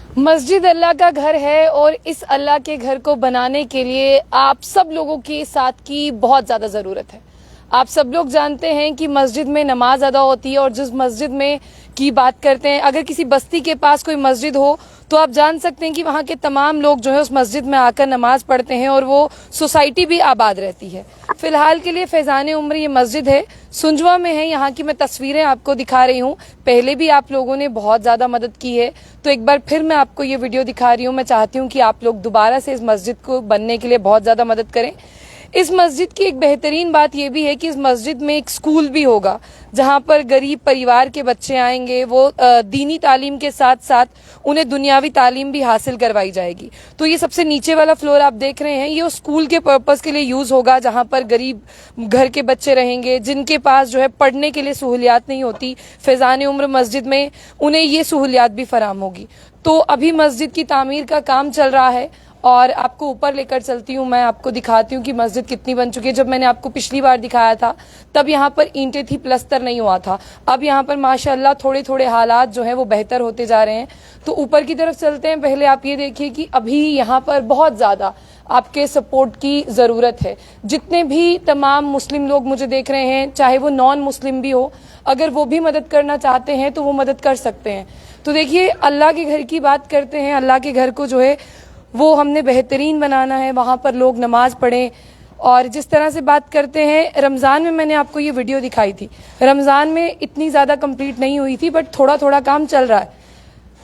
मस्जिद अल्लाह का घर है और इस अल्लाह के घर को बनाने के लिए आप सब लोगों के साथ की बहुत ज़्यादा ज़रूरत है। आप सब लोग जानते हैं कि मस्जिद में नमाज अदा होती है और जिस मस्जिद में की बात करते हैं, अगर किसी बस्ती के पास कोई मस्जिद हो तो आप जान सकते हैं कि वहाँ के तमाम लोग जो है उस मस्जिद में आकर नमाज पढ़ते हैं और वो सोसाइटी भी आबाद रहती है। फिलहाल के लिए फैज़ान उम्र ये मस्जिद है, सुंजवा में है। यहाँ की मैं तस्वीरें आपको दिखा रही हूँ। पहले भी आप लोगों ने बहुत ज़्यादा मदद की है, तो एक बार फिर मैं आपको ये वीडियो दिखा रही हूँ। मैं चाहती हूँ कि आप लोग दोबारा से इस मस्जिद को बनने के लिए बहुत ज़्यादा मदद करें। इस मस्जिद की एक बेहतरीन बात यह भी है कि इस मस्जिद में एक स्कूल भी होगा, जहां पर गरीब परिवार के बच्चे आएंगे। वो दीनी तालीम के साथ साथ उन्हें दुनियावी तालीम भी हासिल करवाई जाएगी। तो ये सबसे नीचे वाला फ्लोर आप देख रहे हैं, ये स्कूल के पर्पस के लिए यूज होगा, जहां पर गरीब घर के बच्चे रहेंगे जिनके पास जो है पढ़ने के लिए सहूलियात नहीं होती। फैज़ान उम्र मस्जिद में उन्हें ये सहूलियात भी फराम होगी। तो अभी मस्जिद की तामीर का काम चल रहा है और आपको ऊपर लेकर चलती हूँ। मैं आपको दिखाती हूँ कि मस्जिद कितनी बन चुकी है। जब मैंने आपको पिछली बार दिखाया था तब यहाँ पर ईंटें थी, प्लस्तर नहीं हुआ था। अब यहाँ पर माशाल्लाह थोड़े थोड़े हालात जो हैं वो बेहतर होते जा रहे हैं। तो ऊपर की तरफ चलते हैं। पहले आप ये देखिए कि अभी यहाँ पर बहुत ज़्यादा आपके सपोर्ट की ज़रूरत है। जितने भी तमाम मुस्लिम लोग मुझे देख रहे हैं, चाहे वो नॉन मुस्लिम भी हो, अगर वो भी मदद करना चाहते हैं तो वो मदद कर सकते हैं। तो देखिए, अल्लाह के घर की बात करते हैं। अल्लाह के घर को जो है वो हमने बेहतरीन बनाना है, वहाँ पर लोग नमाज पढ़ें। और जिस तरह से बात करते हैं, रमज़ान में मैंने आपको ये वीडियो दिखाई थी। रमज़ान में इतनी ज़्यादा कंप्लीट नहीं हुई थी, बट थोड़ा थोड़ा काम चल रहा है।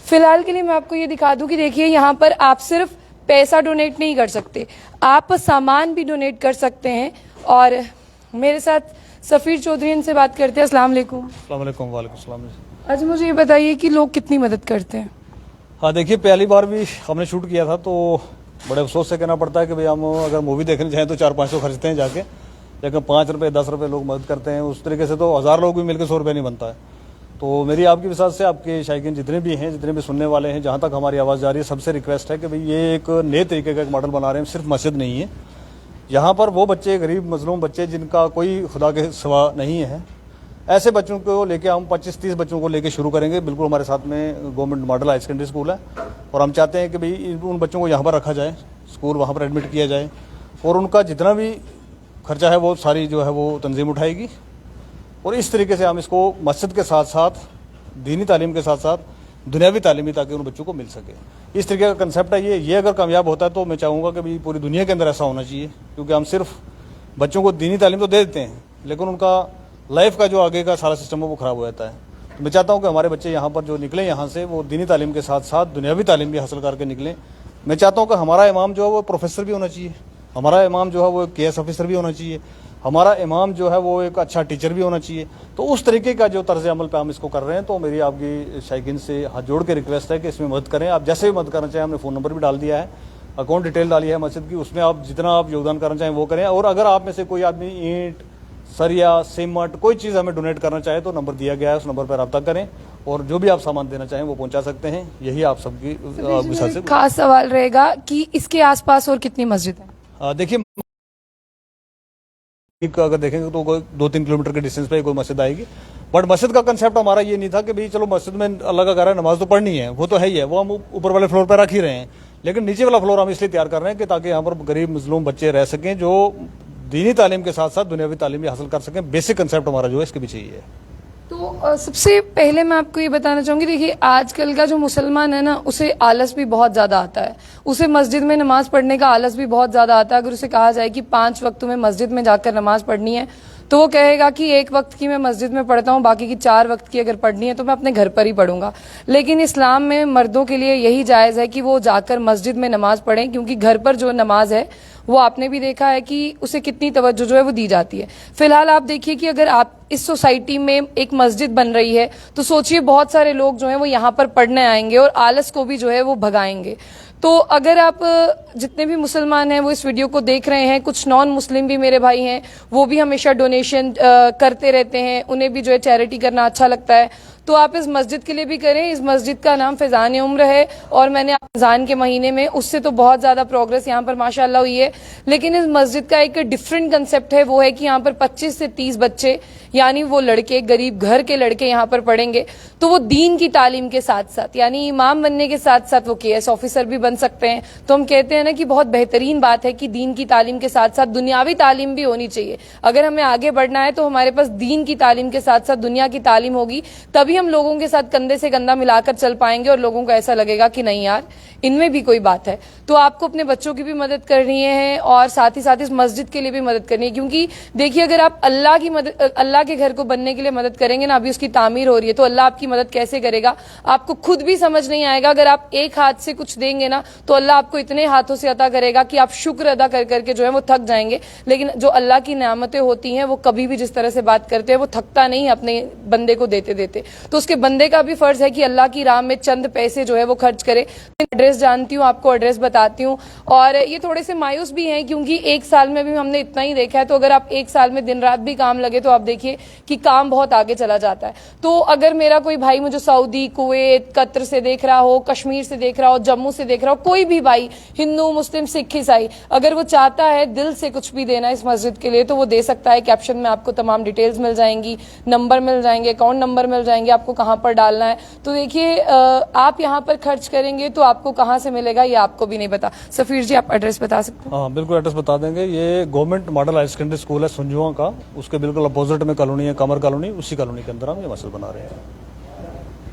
फिलहाल के लिए मैं आपको ये दिखा दूं कि देखिए, यहाँ पर आप सिर्फ पैसा डोनेट नहीं कर सकते, आप सामान भी डोनेट कर सकते हैं। और मेरे साथ सफ़ीर चौधरी, इनसे बात करते हैं। अस्सलाम वालेकुम। अस्सलाम वालेकुम। वालेकुम सलाम। अच्छा, मुझे ये बताइए कि लोग कितनी मदद करते हैं? हाँ, देखिए, पहली बार भी हमने शूट किया था तो बड़े अफसोस से कहना पड़ता है कि भाई हम अगर मूवी देखने जाएँ तो 400-500 खर्चते हैं जाके, लेकिन 5 रुपये 10 रुपये लोग मदद करते हैं। उस तरीके से तो 1000 लोग भी मिलकर 100 रुपये नहीं बनता है। तो मेरी आपकी विश्वास से आपके शायकीन जितने भी हैं, जितने भी सुनने वाले हैं, जहाँ तक हमारी आवाज़ जा रही है, सबसे रिक्वेस्ट है कि भाई ये एक नए तरीके का एक मॉडल बना रहे हैं। सिर्फ मस्जिद नहीं है, यहाँ पर वो बच्चे, गरीब मजलूम बच्चे जिनका कोई खुदा के सिवा नहीं है, ऐसे बच्चों को लेके हम 25-30 बच्चों को लेके शुरू करेंगे। बिल्कुल हमारे साथ में government model high secondary school है और हम चाहते हैं कि भाई उन बच्चों को यहाँ पर रखा जाए, स्कूल वहाँ पर एडमिट किया जाए और उनका जितना भी खर्चा है वो सारी जो है वो तंजीम उठाएगी। और इस तरीके से हम इसको मस्जिद के साथ साथ दीनी तालीम के साथ साथ दुनियावी तालीम भी, ताकि उन बच्चों को मिल सके। इस तरीके का कंसेप्ट है ये अगर कामयाब होता है तो मैं चाहूँगा कि भाई पूरी दुनिया के अंदर ऐसा होना चाहिए, क्योंकि हम सिर्फ बच्चों को दीनी तालीम तो दे देते हैं, लेकिन उनका लाइफ का जो आगे का सारा सिस्टम है वो खराब हो जाता है। तो मैं चाहता हूँ कि हमारे बच्चे यहाँ पर जो निकलें यहाँ से, वो दीनी तालीम के साथ साथ दुनियावी तालीम भी हासिल करके निकलें। मैं चाहता हूँ कि हमारा इमाम जो है वो प्रोफेसर भी होना चाहिए, हमारा इमाम जो है वो केएस ऑफिसर भी होना चाहिए, हमारा इमाम जो है वो एक अच्छा टीचर भी होना चाहिए। तो उस तरीके का जो तर्ज अमल पे हम इसको कर रहे हैं, तो मेरी आपकी शायकीन से हाथ जोड़ के रिक्वेस्ट है कि इसमें मदद करें। आप जैसे भी मदद करना चाहें, हमने फ़ोन नंबर भी डाल दिया है, अकाउंट डिटेल डाली है मस्जिद की, उसमें आप जितना आप योगदान करना चाहें वो करें। और अगर आप में से कोई आदमी ईंट, सरिया, सीमेंट, कोई चीज़ हमें डोनेट करना चाहे तो नंबर दिया गया है, उस नंबर पर रब्ता करें और जो भी आप सामान देना चाहें वो पहुंचा सकते हैं। यही आप सबकी विशेष से खास सवाल रहेगा कि इसके आसपास और कितनी मस्जिद है? देखिए, अगर देखेंगे तो 2-3 किलोमीटर के डिस्टेंस पे कोई मस्जिद आएगी। बट मस्जिद का कंसेप्ट हमारा ये नहीं था कि भाई चलो मस्जिद में अल्लाह का घर है, नमाज तो पढ़नी है, वो तो है ही है, वो हम ऊपर वाले फ्लोर पर रख ही रहे हैं। लेकिन नीचे वाला फ्लोर हम इसलिए तैयार कर रहे हैं कि ताकि यहाँ पर गरीब मजलूम बच्चे रह सकें, जो दीनी तालीम के साथ साथ दुनियावी तालीम भी हासिल कर सकें। बेसिक कंसेप्ट हमारा जो है इसके पीछे ही है। तो सबसे पहले मैं आपको ये बताना चाहूँगी, देखिए आजकल का जो मुसलमान है ना, उसे आलस भी बहुत ज़्यादा आता है, उसे मस्जिद में नमाज पढ़ने का आलस भी बहुत ज़्यादा आता है। अगर उसे कहा जाए कि 5 वक्त में मस्जिद में जाकर नमाज पढ़नी है, तो वो कहेगा कि 1 वक्त की मैं मस्जिद में पढ़ता हूँ, बाकी की 4 वक्त की अगर पढ़नी है तो मैं अपने घर पर ही पढ़ूंगा। लेकिन इस्लाम में मर्दों के लिए यही जायज़ है कि वो जाकर मस्जिद में नमाज पढ़ें, क्योंकि घर पर जो नमाज है वो आपने भी देखा है कि उसे कितनी तवज्जो जो है वो दी जाती है। फिलहाल आप देखिए कि अगर आप इस सोसाइटी में एक मस्जिद बन रही है तो सोचिए बहुत सारे लोग जो हैं वो यहाँ पर पढ़ने आएंगे और आलस को भी जो है वो भगाएंगे। तो अगर आप जितने भी मुसलमान हैं वो इस वीडियो को देख रहे हैं, कुछ नॉन मुस्लिम भी मेरे भाई हैं, वो भी हमेशा डोनेशन करते रहते हैं, उन्हें भी जो है चैरिटी करना अच्छा लगता है, तो आप इस मस्जिद के लिए भी करें। इस मस्जिद का नाम फैजान उम्र है और मैंने रमजान के महीने में उससे तो बहुत ज्यादा प्रोग्रेस यहाँ पर माशाल्लाह हुई है। लेकिन इस मस्जिद का एक डिफरेंट कंसेप्ट है, वो है कि यहाँ पर 25 से 30 बच्चे यानी वो लड़के, गरीब घर के लड़के यहाँ पर पढ़ेंगे, तो वो दीन की तालीम के साथ साथ यानी इमाम बनने के साथ साथ वो केएस ऑफिसर भी बन सकते हैं। तो हम कहते हैं ना कि बहुत बेहतरीन बात है कि दीन की तालीम के साथ साथ दुनियावी तालीम भी होनी चाहिए। अगर हमें आगे बढ़ना है तो हमारे पास दीन की तालीम के साथ साथ दुनिया की तालीम होगी, तभी हम लोगों के साथ कंधे से कंधा मिलाकर चल पाएंगे और लोगों को ऐसा लगेगा कि नहीं यार इनमें भी कोई बात है। तो आपको अपने बच्चों की भी मदद करनी है और साथ ही साथ इस मस्जिद के लिए भी मदद करनी है, क्योंकि देखिए अगर आप अल्लाह के घर को बनने के लिए मदद करेंगे ना, अभी उसकी तामीर हो रही है, तो अल्लाह आपकी मदद कैसे करेगा आपको खुद भी समझ नहीं आएगा। अगर आप एक हाथ से कुछ देंगे ना तो अल्लाह आपको इतने हाथों से अता करेगा कि आप शुक्र अदा कर करके जो है वो थक जाएंगे। लेकिन जो अल्लाह की नेमतें होती हैं वो कभी भी जिस तरह से बात करते हैं वो थकता नहीं अपने बंदे को देते देते। तो उसके बंदे का भी फर्ज है कि अल्लाह की राह में चंद पैसे जो है वो खर्च करे। एड्रेस जानती हूँ, आपको एड्रेस बताती हूँ। और ये थोड़े से मायूस भी हैं क्योंकि एक साल में भी हमने इतना ही देखा है, तो अगर आप एक साल में दिन रात भी काम लगे तो आप देखिए कि काम बहुत आगे चला जाता है। तो अगर मेरा कोई भाई मुझे सऊदी, कुवैत, कतर से देख रहा हो, कश्मीर से देख रहा हो, जम्मू से देख रहा हो, कोई भी भाई हिंदू, मुस्लिम, सिख, ईसाई, अगर वो चाहता है दिल से कुछ भी देना इस मस्जिद के लिए तो वो दे सकता है। कैप्शन में आपको तमाम डिटेल्स मिल जाएंगी, नंबर मिल जाएंगे, अकाउंट नंबर मिल जाएंगे, आपको कहां पर डालना है। तो देखिए आप यहाँ पर खर्च करेंगे तो आपको कहां से मिलेगा ये आपको भी नहीं पता। सफीर जी आप एड्रेस बता सकते हैं? हाँ बिल्कुल, एड्रेस बता देंगे। ये government model higher secondary school है सुंजुआ का, उसके बिल्कुल अपोजिट में कॉलोनी है कमर कॉलोनी, उसी कॉलोनी के अंदर हम ये मस्जिद बना रहे हैं।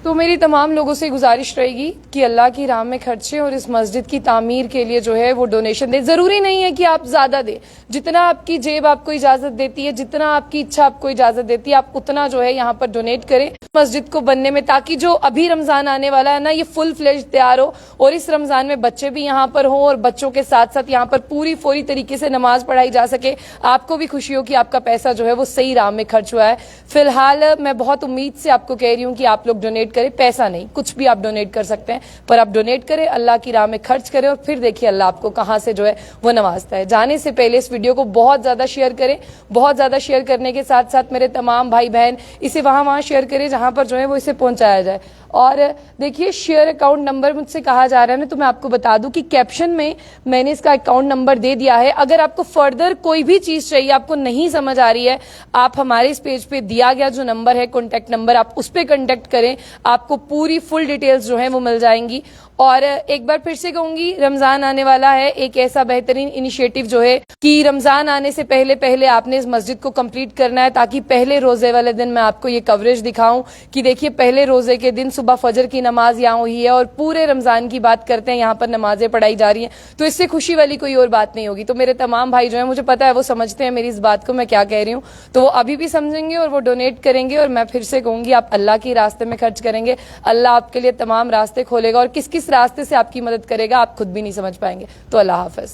तो मेरी तमाम लोगों से गुजारिश रहेगी कि अल्लाह की राह में खर्चे और इस मस्जिद की तामीर के लिए जो है वो डोनेशन दें। जरूरी नहीं है कि आप ज्यादा दें, जितना आपकी जेब आपको इजाजत देती है, जितना आपकी इच्छा आपको इजाजत देती है, आप उतना जो है यहाँ पर डोनेट करें मस्जिद को बनने में, ताकि जो अभी रमजान आने वाला है ना ये फुल फ्लेज तैयार हो और इस रमजान में बच्चे भी यहाँ पर हों और बच्चों के साथ साथ यहाँ पर पूरी फौरी तरीके से नमाज पढ़ाई जा सके। आपको भी खुशी हो कि आपका पैसा जो है वो सही राह में खर्च हुआ है। फिलहाल मैं बहुत उम्मीद से आपको कह रही हूँ कि आप लोग डोनेट करें, पैसा नहीं कुछ भी आप डोनेट कर सकते हैं, पर आप डोनेट करें, अल्लाह की राह में खर्च करें और फिर देखिए अल्लाह आपको कहां से जो है वो नवाजता है। जाने से पहले इस वीडियो को बहुत ज्यादा शेयर करें, बहुत ज्यादा शेयर करने के साथ साथ मेरे तमाम भाई बहन इसे वहां शेयर करें जहां पर जो है वो इसे पहुंचाया जाए। और देखिए शेयर अकाउंट नंबर मुझसे कहा जा रहा है ना, तो मैं आपको बता दूं कि कैप्शन में मैंने इसका अकाउंट नंबर दे दिया है। अगर आपको फर्दर कोई भी चीज चाहिए, आपको नहीं समझ आ रही है, आप हमारे इस पेज पे दिया गया जो नंबर है कॉन्टैक्ट नंबर, आप उस पर कॉन्टैक्ट करें, आपको पूरी फुल डिटेल्स जो है वो मिल जाएंगी। और एक बार फिर से कहूंगी, रमजान आने वाला है, एक ऐसा बेहतरीन इनिशिएटिव जो है कि रमजान आने से पहले पहले आपने इस मस्जिद को कंप्लीट करना है, ताकि पहले रोजे वाले दिन मैं आपको ये कवरेज दिखाऊं कि देखिए पहले रोजे के दिन सुबह फजर की नमाज यहाँ हुई है और पूरे रमजान की बात करते हैं यहाँ पर नमाजें पढ़ाई जा रही हैं। तो इससे खुशी वाली कोई और बात नहीं होगी। तो मेरे तमाम भाई जो है, मुझे पता है वो समझते हैं मेरी इस बात को मैं क्या कह रही हूँ, तो वो अभी भी समझेंगे और वो डोनेट करेंगे। और मैं फिर से कहूंगी आप अल्लाह के रास्ते में खर्च करेंगे, अल्लाह आपके लिए तमाम रास्ते खोलेगा और किस किस रास्ते से आपकी मदद करेगा आप खुद भी नहीं समझ पाएंगे। तो अल्लाह हाफिज।